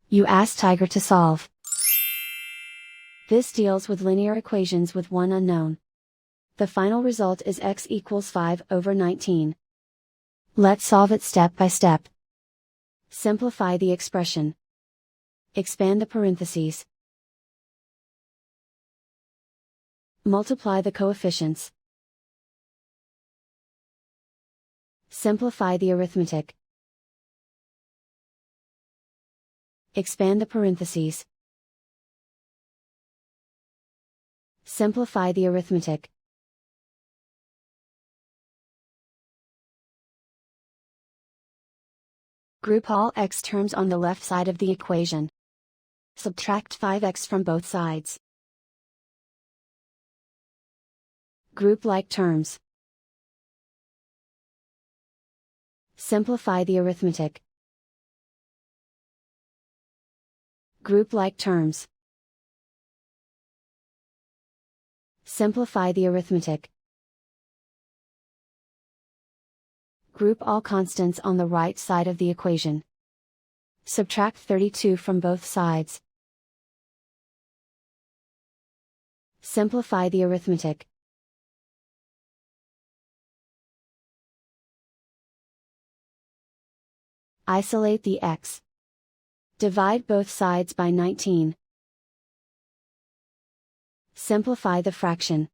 You ask Tiger to solve. This deals with linear equations with one unknown. The final result is x equals 5/19. Let's solve it step by step. Simplify the expression. Expand the parentheses. Multiply the coefficients. Simplify the arithmetic. Expand the parentheses. Simplify the arithmetic. Group all x terms on the left side of the equation. Subtract 5x from both sides. Group like terms. Simplify the arithmetic. Group like terms. Simplify the arithmetic. Group all constants on the right side of the equation. Subtract 32 from both sides. Simplify the arithmetic. Isolate the x. Divide both sides by 19. Simplify the fraction.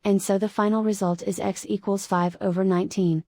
And so the final result is x equals 5/19.